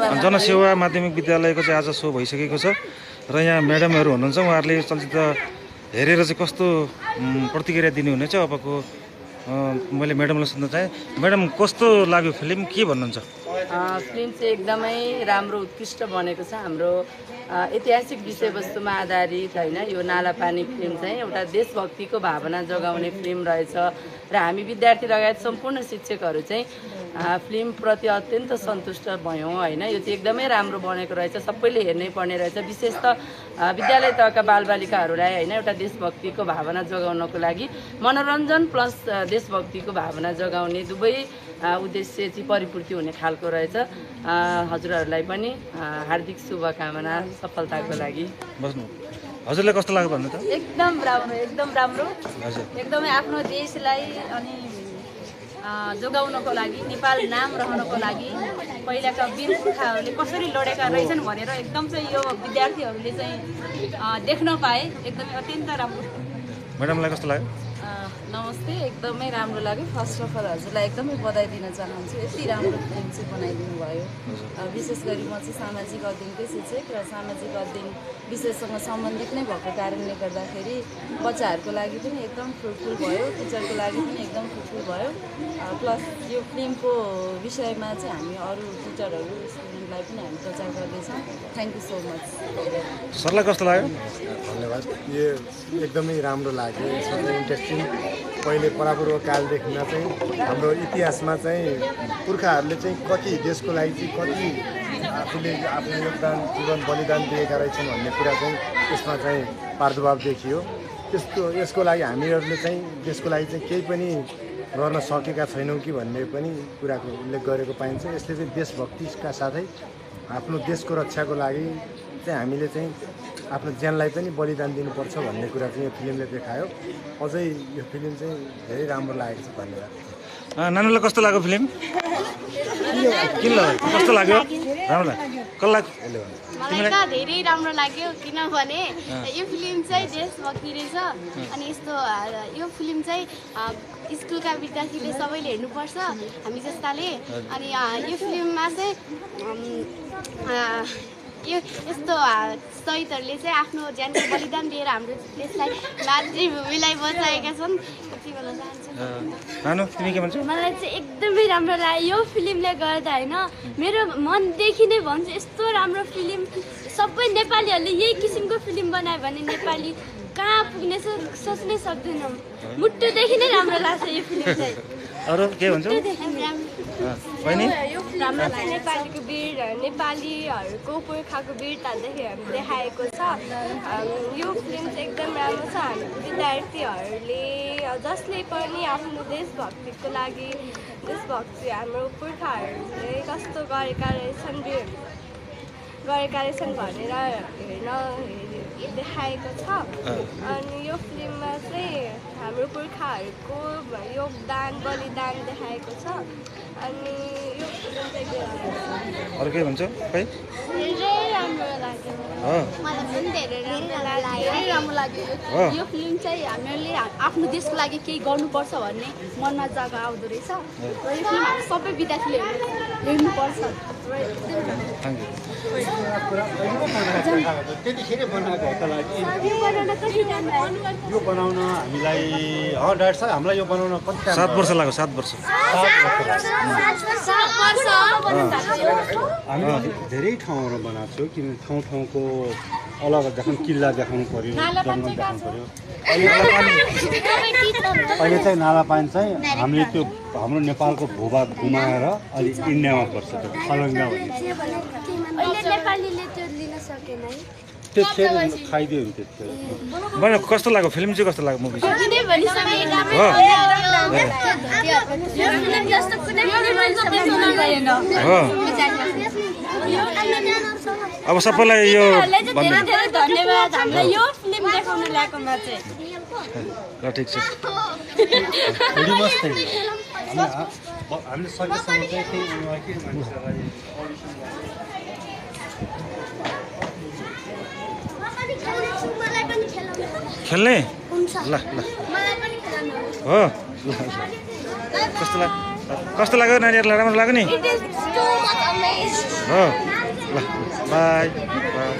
जनसेवा माध्यमिक विद्यालयको चाहिँ आज सो भइसकेको छ र यहाँ म्याडमहरू हुनुहुन्छ, उहाँहरूले चलचित्र हेरेर चाहिँ कस्तो प्रतिक्रिया दिनुहुनेछ अबको मैले म्याडमलाई सोध्न चाहेँ। म्याडम कस्तो लाग्यो फिल्म, के भन्नुहुन्छ? फिल्म चाहिँ एकदमै राम्रो उत्कृष्ट बनेको छ। हाम्रो ऐतिहासिक विषयवस्तुमा आधारित होइन, यो नालापानी फिल्म चाहिँ एउटा देशभक्तिको भावना जगाउने फिल्म रहेछ र हामी विद्यार्थी लगायत सम्पूर्ण शिक्षकहरू चाहिँ फिल्मप्रति अत्यन्त सन्तुष्ट भयौँ होइन। यो चाहिँ एकदमै राम्रो बनेको रहेछ, सबैले हेर्नै पर्ने रहेछ। विशेष त विद्यालय तहका बालबालिकाहरूलाई होइन एउटा देशभक्तिको भावना जगाउनको लागि मनोरञ्जन प्लस देशभक्तिको भावना जगाउने दुवै उद्देश्य चाहिँ परिपूर्ति हुने खालको रहेछ। हजुरहरूलाई पनि हार्दिक शुभकामना सफलताको लागि। हजुरलाई कस्तो लाग्यो भन्नु त? एकदम राम्रो, एकदम राम्रो, एकदमै आफ्नो देशलाई अनि जोगाउनको लागि, नेपाल नाम रहनको लागि पहिलाका वीर पुर्खाहरूले कसरी लडेका रहेछन् भनेर एकदम चाहिँ यो विद्यार्थीहरूले चाहिँ देख्न पाए। एकदमै अत्यन्त राम्रो। म्याडमलाई कस्तो लाग्यो? नमस्ते, एकदमै राम्रो लाग्यो। फर्स्ट अफ अल हजुरलाई एकदमै बधाई दिन चाहन्छु, यति राम्रो फिल्म चाहिँ बनाइदिनु भयो। विशेष गरी म चाहिँ सामाजिक अध्ययनकै शिक्षक र सामाजिक अध्ययन विषयसँग सम्बन्धित नै भएको कारणले गर्दाखेरि बच्चाहरूको लागि पनि एकदम फ्रुटफुल भयो, टिचरको लागि पनि एकदम फ्रुटफुल भयो। प्लस यो फिल्मको विषयमा चाहिँ हामी अरू टिचरहरू स्टुडेन्टलाई पनि हामी प्रचार गर्दैछौँ। Thank you so much. सरलाई कस्तो लाग्यो? धन्यवाद। यो एकदमै राम्रो लाग्यो, यसमा चाहिँ इन्ट्रेस्टिङ। पहिले परापूर्व कालदेखि चाहिँ हाम्रो इतिहासमा चाहिँ पुर्खाहरूले चाहिँ कति देशको लागि चाहिँ कति आफूले आफ्नो योगदान जीवन बलिदान दिएका रहेछन् भन्ने कुरा चाहिँ यसमा चाहिँ प्रादुर्भाव देखियो। यसको लागि हामीहरूले चाहिँ देशको लागि चाहिँ केही पनि गर्न सकेका छैनौँ कि भन्ने पनि कुराको उल्लेख गरेको पाइन्छ। यसले चाहिँ देशभक्तिका साथै आफ्नो देशको रक्षाको लागि चाहिँ हामीले चाहिँ आफ्नो ज्यानलाई पनि बलिदान दिनुपर्छ भन्ने कुरा चाहिँ यो फिल्मले देखायो। अझै यो फिल्म चाहिँ धेरै राम्रो लागेको छ। धन्यवाद। नानीलाई कस्तो लाग्यो फिल्म? किन लाग्यो? कस्तो लाग्यो? राम्रो लाग्यो? कसलाई? मलाई त धेरै राम्रो लाग्यो, किनभने यो फिल्म चाहिँ देशभक्ति रहेछ। अनि यस्तो यो फिल्म चाहिँ स्कुलका विद्यार्थीले सबैले हेर्नुपर्छ, हामी जस्ताले। अनि यो फिल्ममा चाहिँ यो यस्तो शहीदहरूले चाहिँ आफ्नो ज्यानको बलिदान दिएर हाम्रो देशलाई मातृभूमिलाई बचाएका छन्। कति भन्न चाहन्छु। तिमी के भन्छौ? मलाई चाहिँ एकदमै राम्रो लाग्यो यो फिल्मले गर्दा होइन। मेरो मनदेखि नै भन्छु, यस्तो राम्रो फिल्म सबै नेपालीहरूले यही किसिमको फिल्म बनायो भने नेपाली कहाँ पुग्नेछ सोच्नै सक्दैनौँ। मुटुदेखि नै राम्रो लाग्छ यो फिल्म चाहिँ। अरू के भन्छौ? नेपालीको वीर, नेपालीहरूको पुर्खाको वीरता देखाएको छ। यो फिल्म चाहिँ एकदम राम्रो छ। हामी विद्यार्थीहरूले जसले पनि आफ्नो देशभक्तिको लागि, देशभक्ति हाम्रो पुर्खाहरूले कस्तो गरेका रहेछन् भनेर हेर्न देखाएको छ। अनि यो फिल्ममा चाहिँ हाम्रो पुर्खाहरूको योगदान बलिदान देखाएको छ। अनि यो फिल्म चाहिँ अरू के भन्छ? धेरै राम्रो लाग्यो। मलाई पनि धेरै राम्रो लाग्यो। यो फिल्म चाहिँ हामीहरूले आफ्नो देशको लागि केही गर्नुपर्छ भन्ने मनमा जग्गा आउँदो रहेछ र यो फिल्म हामी सबै विद्यार्थीले हेर्नुपर्छ। त्यतिखेर बनाएको लागि यो बनाउन हामीलाई डाक्टर साहब हामीलाई यो बनाउन कति 7 वर्ष लाग्यो। 7 वर्ष। हामी धेरै ठाउँहरू बनाएको छौँ, किन ठाउँको अलग देखाउनु, किल्ला देखाउनु पऱ्यो, जङ्गल देखाउनु पऱ्यो। अहिले चाहिँ नालापानी चाहिँ हामीले त्यो हाम्रो नेपालको भूभाग घुमाएर अहिले इन्डियामा पर्छ, त्यो खलङ्गा भन्ने त्यो खेल खाइदियो नि। भने कस्तो लाग्यो फिल्म चाहिँ? कस्तो लाग्यो मुभी चाहिँ? अब सबैलाई यो धेरै धन्यवाद हामीलाई यो फिल्म देखाउन ल्याएकोमा चाहिँ। ल ठिक छ। हामीले सकेसम्म चाहिँ त्यही के मानिसहरूलाई खेल्ने? ल ल हो। कस्तो लाग्यो? कस्तो लाग्यो नानीहरूलाई राम्रो लाग्यो नि It is too much amazing. हो ल बाई बाई